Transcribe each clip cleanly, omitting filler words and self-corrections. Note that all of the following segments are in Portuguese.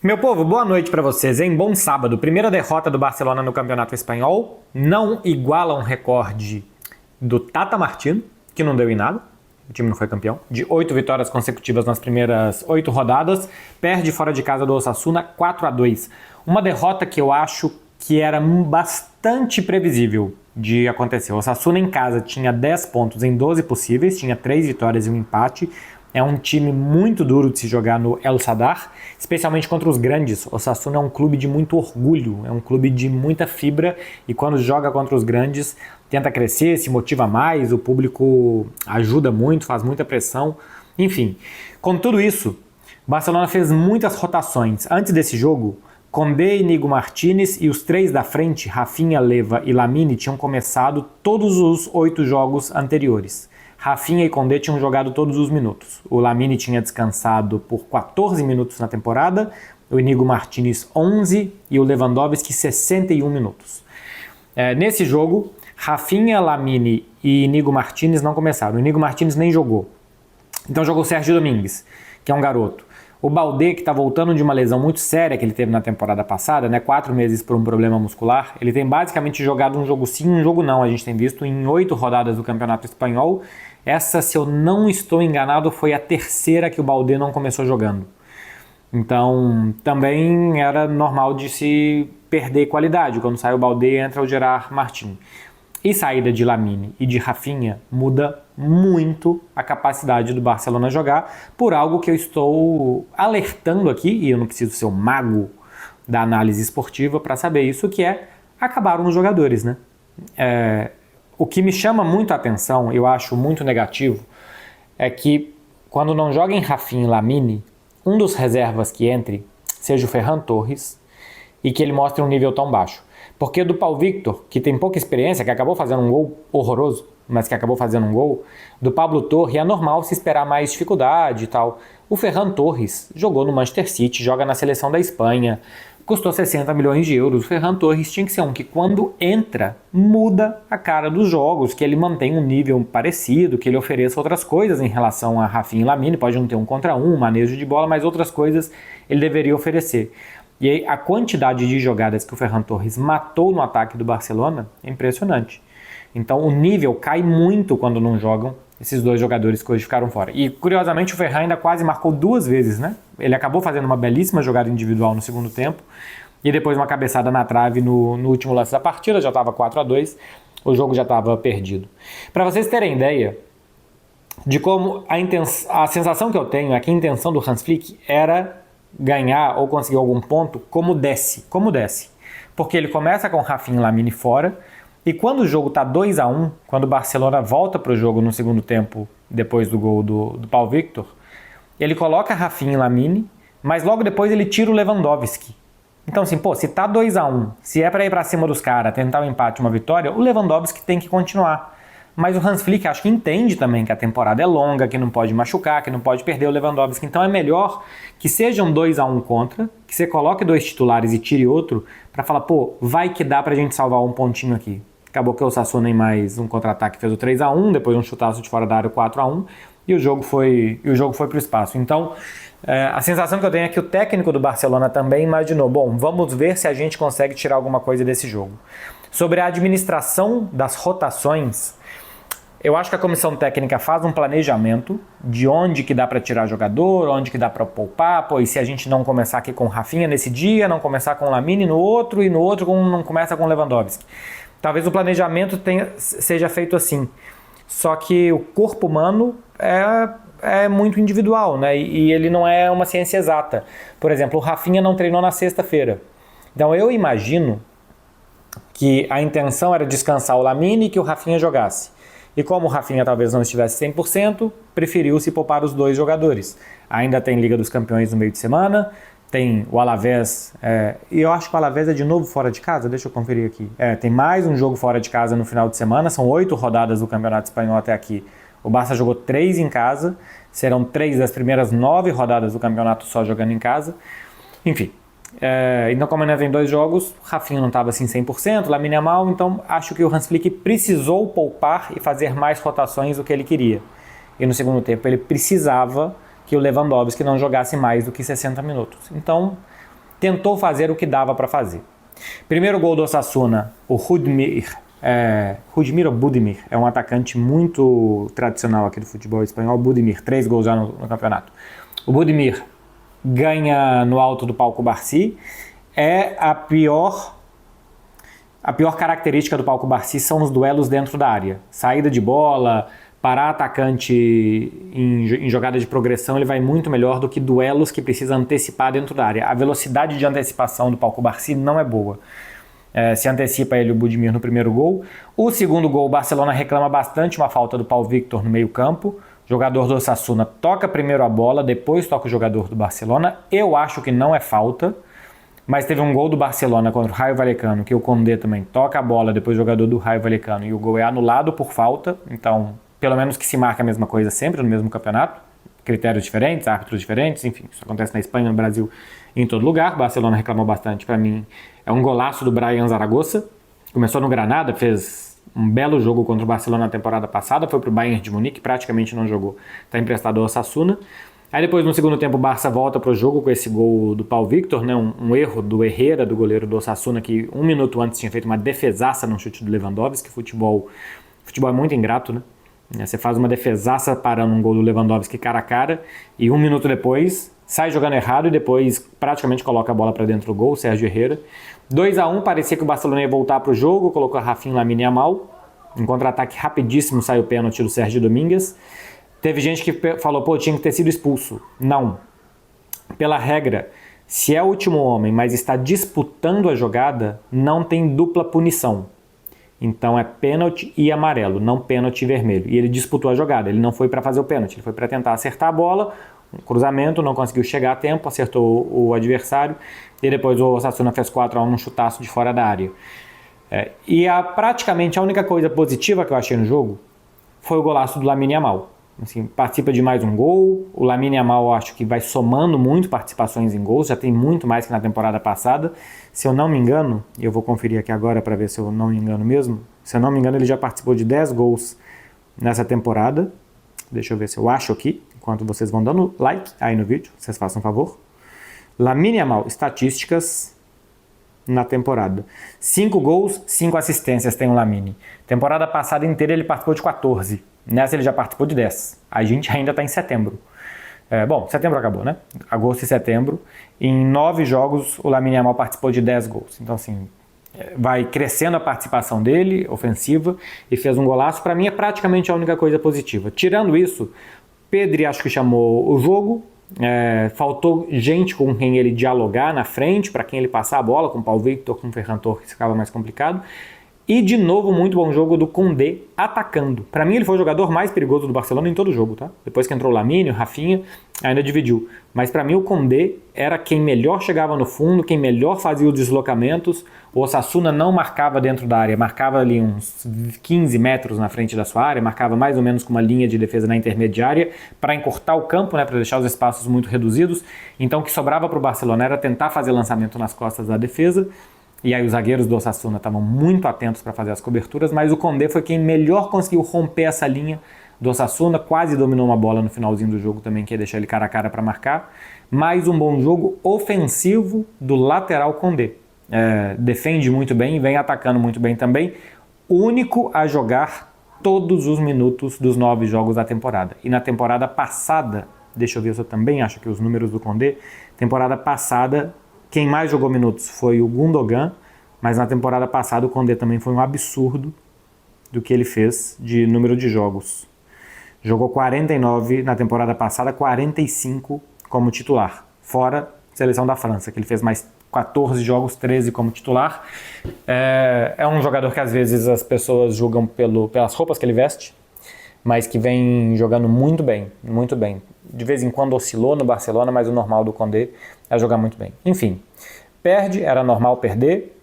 Meu povo, boa noite pra vocês, hein? Bom sábado. Primeira derrota do Barcelona no Campeonato Espanhol. Não iguala um recorde do Tata Martino, que não deu em nada. O time não foi campeão. De 8 vitórias consecutivas nas primeiras 8 rodadas. Perde fora de casa do Osasuna 4-2. Uma derrota que eu acho que era bastante previsível de acontecer. O Osasuna em casa tinha 10 pontos em 12 possíveis, tinha 3 vitórias e um empate. É um time muito duro de se jogar no El Sadar, especialmente contra os grandes. O Osasuna é um clube de muito orgulho, é um clube de muita fibra e quando joga contra os grandes tenta crescer, se motiva mais, o público ajuda muito, faz muita pressão. Enfim, com tudo isso, o Barcelona fez muitas rotações. Antes desse jogo, Condé, Íñigo Martínez e os três da frente, Rafinha, Leva e Lamine, tinham começado todos os 8 jogos anteriores. Rafinha e Condé tinham jogado todos os minutos. O Lamine tinha descansado por 14 minutos na temporada, o Íñigo Martínez 11 e o Lewandowski 61 minutos. Nesse jogo, Rafinha, Lamine e Íñigo Martínez não começaram. O Íñigo Martínez nem jogou. Então jogou Sérgio Domingues, que é um garoto. O Baldé, que está voltando de uma lesão muito séria que ele teve na temporada passada, 4 meses por um problema muscular, ele tem basicamente jogado um jogo sim, um jogo não. A gente tem visto em 8 rodadas do Campeonato Espanhol. Essa, se eu não estou enganado, foi a terceira que o Baldé não começou jogando. Então, também era normal de se perder qualidade. Quando sai o Baldé, entra o Gerard Martin. E saída de Lamine e de Rafinha muda muito a capacidade do Barcelona jogar, por algo que eu estou alertando aqui, e eu não preciso ser o mago da análise esportiva para saber isso, que é acabaram os jogadores, né? O que me chama muito a atenção, eu acho muito negativo, é que quando não joga em Rafinha e Lamine, um dos reservas que entre seja o Ferran Torres e que ele mostre um nível tão baixo. Porque do Pau Victor, que tem pouca experiência, que acabou fazendo um gol horroroso, mas que acabou fazendo um gol, do Pablo Torre é normal se esperar mais dificuldade e tal. O Ferran Torres jogou no Manchester City, joga na seleção da Espanha, custou 60 milhões de euros. O Ferran Torres tinha que ser um que quando entra, muda a cara dos jogos, que ele mantém um nível parecido, que ele ofereça outras coisas em relação a Rafinha e Lamine, pode não ter um contra um, manejo de bola, mas outras coisas ele deveria oferecer. E aí, a quantidade de jogadas que o Ferran Torres matou no ataque do Barcelona é impressionante. Então o nível cai muito quando não jogam esses dois jogadores que hoje ficaram fora. E curiosamente o Ferran ainda quase marcou 2 vezes, né? Ele acabou fazendo uma belíssima jogada individual no segundo tempo e depois uma cabeçada na trave no último lance da partida, já estava 4-2, o jogo já estava perdido. Para vocês terem ideia de como a sensação que eu tenho é que a intenção do Hans Flick era ganhar ou conseguir algum ponto como desce. Porque ele começa com Rafinha e Lamine fora, e quando o jogo está 2-1, quando o Barcelona volta para o jogo no segundo tempo, depois do gol do Pau Victor, ele coloca Rafinha e Lamine, mas logo depois ele tira o Lewandowski. Então assim, se tá 2-1, se é para ir para cima dos caras, tentar um empate, uma vitória, o Lewandowski tem que continuar. Mas o Hans Flick acho que entende também que a temporada é longa, que não pode machucar, que não pode perder o Lewandowski. Então é melhor que sejam 2-1 contra, que você coloque 2 titulares e tire outro, para falar, vai que dá pra gente salvar um pontinho aqui. Acabou que o Osasuna em mais um contra-ataque fez o 3-1, depois um chutaço de fora da área, o 4-1, e o jogo foi pro espaço. Então a sensação que eu tenho é que o técnico do Barcelona também imaginou, vamos ver se a gente consegue tirar alguma coisa desse jogo. Sobre a administração das rotações, eu acho que a comissão técnica faz um planejamento de onde que dá para tirar jogador, onde que dá para poupar, e se a gente não começar aqui com o Rafinha nesse dia, não começar com o Lamine no outro, e no outro não começa com o Lewandowski. Talvez o planejamento seja feito assim. Só que o corpo humano é muito individual, né? E ele não é uma ciência exata. Por exemplo, o Rafinha não treinou na sexta-feira. Então eu imagino que a intenção era descansar o Lamine e que o Rafinha jogasse. E como o Rafinha talvez não estivesse 100%, preferiu-se poupar os 2 jogadores. Ainda tem Liga dos Campeões no meio de semana, tem o Alavés, e eu acho que o Alavés é de novo fora de casa, deixa eu conferir aqui. Tem mais um jogo fora de casa no final de semana, são 8 rodadas do Campeonato Espanhol até aqui. O Barça jogou 3 em casa, serão 3 das primeiras 9 rodadas do campeonato só jogando em casa. Enfim. Então como ainda tem 2 jogos, Rafinha não estava assim 100%, Lamine é mal, então acho que o Hans Flick precisou poupar e fazer mais rotações do que ele queria. E no segundo tempo ele precisava que o Lewandowski não jogasse mais do que 60 minutos. Então tentou fazer o que dava para fazer. Primeiro gol do Osasuna, o Rudimir ou Budimir, é um atacante muito tradicional aqui do futebol espanhol. Budimir, 3 gols já no campeonato. O Budimir ganha no alto do Pau Cubarsí. A pior característica do Pau Cubarsí são os duelos dentro da área. Saída de bola, parar atacante em jogada de progressão, ele vai muito melhor do que duelos que precisa antecipar dentro da área. A velocidade de antecipação do Pau Cubarsí não é boa. Se antecipa ele o Budimir no primeiro gol. O segundo gol, o Barcelona reclama bastante uma falta do Pau Victor no meio campo. O jogador do Osasuna toca primeiro a bola, depois toca o jogador do Barcelona. Eu acho que não é falta, mas teve um gol do Barcelona contra o Rayo Vallecano, que o Condé também toca a bola, depois o jogador do Rayo Vallecano, e o gol é anulado por falta. Então, pelo menos que se marque a mesma coisa sempre no mesmo campeonato. Critérios diferentes, árbitros diferentes, enfim, isso acontece na Espanha, no Brasil, em todo lugar. O Barcelona reclamou bastante, para mim é um golaço do Brian Zaragoza, começou no Granada, fez um belo jogo contra o Barcelona na temporada passada, foi pro Bayern de Munique, praticamente não jogou, está emprestado ao Osasuna. Aí depois no segundo tempo o Barça volta pro jogo com esse gol do Pau Victor, né? Um erro do Herrera, do goleiro do Osasuna, que 1 minuto antes tinha feito uma defesaça no chute do Lewandowski. Futebol é muito ingrato, né? Você faz uma defesaça parando um gol do Lewandowski cara a cara e 1 minuto depois sai jogando errado e depois praticamente coloca a bola para dentro do gol, Sérgio Herrera. 2-1, parecia que o Barcelona ia voltar pro jogo, colocou a Rafinha, Lamine Yamal. Em contra-ataque rapidíssimo saiu o pênalti do Sérgio Domingues. Teve gente que falou, tinha que ter sido expulso. Não. Pela regra, se é o último homem, mas está disputando a jogada, não tem dupla punição. Então é pênalti e amarelo, não pênalti e vermelho. E ele disputou a jogada, ele não foi para fazer o pênalti, ele foi para tentar acertar a bola, um cruzamento, não conseguiu chegar a tempo, acertou o adversário, e depois o Osasuna fez 4-1 num chutaço de fora da área. Praticamente a única coisa positiva que eu achei no jogo foi o golaço do Lamine Yamal. Assim, participa de mais um gol, o Lamine Yamal eu acho que vai somando muito participações em gols, já tem muito mais que na temporada passada. Se eu não me engano, e eu vou conferir aqui agora para ver se eu não me engano mesmo, se eu não me engano ele já participou de 10 gols nessa temporada. Deixa eu ver se eu acho aqui, enquanto vocês vão dando like aí no vídeo, vocês façam um favor. Lamine Yamal, estatísticas na temporada. 5 gols, 5 assistências tem o Lamine. Temporada passada inteira ele participou de 14. Nessa ele já participou de 10. A gente ainda está em setembro. Setembro acabou, né? Agosto e setembro. Em 9 jogos o Lamine Yamal participou de 10 gols. Então, assim, vai crescendo a participação dele, ofensiva, e fez um golaço. Para mim é praticamente a única coisa positiva. Tirando isso, Pedri acho que chamou o jogo. Faltou gente com quem ele dialogar na frente, para quem ele passar a bola, com o Pau Victor, com o Ferran Torres, ficava mais complicado. E de novo, muito bom jogo do Condé atacando. Para mim ele foi o jogador mais perigoso do Barcelona em todo o jogo, tá? Depois que entrou o Lamine, o Rafinha, ainda dividiu. Mas para mim o Condé era quem melhor chegava no fundo, quem melhor fazia os deslocamentos. O Osasuna não marcava dentro da área, marcava ali uns 15 metros na frente da sua área, marcava mais ou menos com uma linha de defesa na intermediária para encurtar o campo, né, para deixar os espaços muito reduzidos. Então o que sobrava para o Barcelona era tentar fazer lançamento nas costas da defesa. E aí os zagueiros do Osasuna estavam muito atentos para fazer as coberturas, mas o Condé foi quem melhor conseguiu romper essa linha do Osasuna, quase dominou uma bola no finalzinho do jogo também, que ia deixar ele cara a cara para marcar. Mais um bom jogo ofensivo do lateral Condé. Defende muito bem, vem atacando muito bem também. Único a jogar todos os minutos dos 9 jogos da temporada. E na temporada passada, deixa eu ver se eu também acho que os números do Condé, temporada passada, quem mais jogou minutos foi o Gundogan, mas na temporada passada o Condé também foi um absurdo do que ele fez de número de jogos. Jogou 49 na temporada passada, 45 como titular, fora seleção da França, que ele fez mais 14 jogos, 13 como titular. É um jogador que às vezes as pessoas julgam pelas roupas que ele veste, mas que vem jogando muito bem, muito bem. De vez em quando oscilou no Barcelona, mas o normal do Condé é jogar muito bem. Enfim, perde, era normal perder.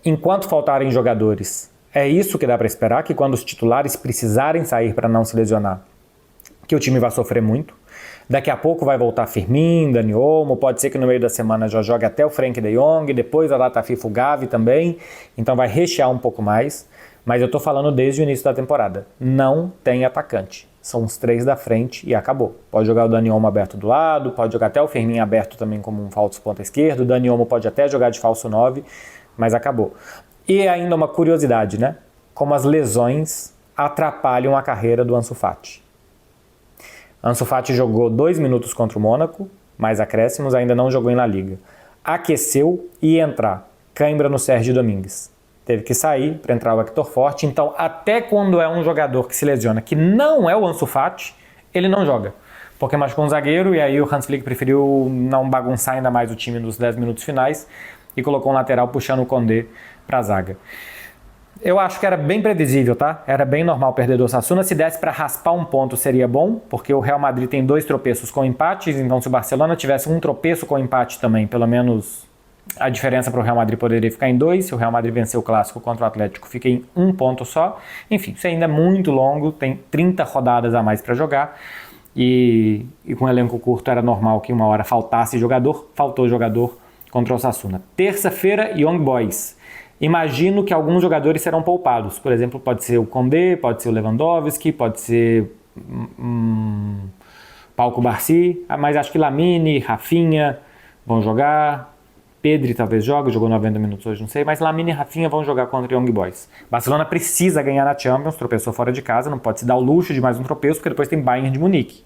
Enquanto faltarem jogadores, é isso que dá para esperar, que quando os titulares precisarem sair para não se lesionar, que o time vai sofrer muito. Daqui a pouco vai voltar Firmino, Dani Olmo, pode ser que no meio da semana já jogue até o Frenkie de Jong, depois a data FIFA o Gavi também, então vai rechear um pouco mais. Mas eu tô falando desde o início da temporada. Não tem atacante. São os 3 da frente e acabou. Pode jogar o Dani Olmo aberto do lado, pode jogar até o Firmino aberto também como um falso ponta esquerdo, o Dani Olmo pode até jogar de falso 9, mas acabou. E ainda uma curiosidade, né? Como as lesões atrapalham a carreira do Ansu Fati. Ansu Fati jogou 2 minutos contra o Mônaco, mais acréscimos, ainda não jogou em La Liga. Aqueceu e ia entrar. Cãibra no Sérgio Domingues. Teve que sair para entrar o Hector Forte. Então, até quando é um jogador que se lesiona, que não é o Ansu Fati, ele não joga. Porque machucou um zagueiro e aí o Hans Flick preferiu não bagunçar ainda mais o time nos 10 minutos finais e colocou um lateral puxando o Condé para a zaga. Eu acho que era bem previsível, tá? Era bem normal perder do Osasuna. Se desse para raspar um ponto seria bom, porque o Real Madrid tem 2 tropeços com empates, então se o Barcelona tivesse um tropeço com empate também, pelo menos a diferença para o Real Madrid poderia ficar em 2. Se o Real Madrid vencer o Clássico contra o Atlético, fica em 1 ponto só. Enfim, isso ainda é muito longo, tem 30 rodadas a mais para jogar. E com um elenco curto era normal que uma hora faltasse jogador. Faltou jogador contra o Osasuna. Terça-feira, Young Boys. Imagino que alguns jogadores serão poupados. Por exemplo, pode ser o Condé, pode ser o Lewandowski, pode ser Pau Cubarsí, mas acho que Lamine, Rafinha vão jogar. Pedri talvez jogue, jogou 90 minutos hoje, não sei, mas Lamine e Rafinha vão jogar contra o Young Boys. Barcelona precisa ganhar na Champions, tropeçou fora de casa, não pode se dar o luxo de mais um tropeço, porque depois tem Bayern de Munique.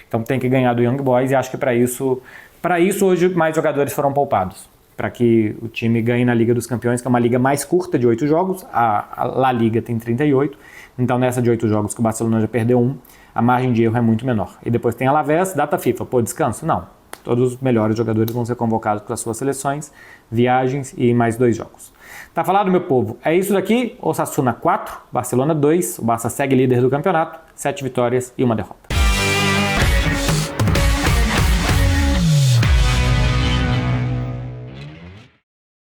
Então tem que ganhar do Young Boys e acho que para isso hoje mais jogadores foram poupados. Para que o time ganhe na Liga dos Campeões, que é uma liga mais curta, de 8 jogos, a La Liga tem 38, então nessa de 8 jogos que o Barcelona já perdeu 1, a margem de erro é muito menor. E depois tem Alavés, data FIFA, descanso? Não. Todos os melhores jogadores vão ser convocados para as suas seleções, viagens e mais 2 jogos. Tá falado, meu povo? É isso daqui, Osasuna 4, Barcelona 2, o Barça segue líder do campeonato, 7 vitórias e 1 derrota.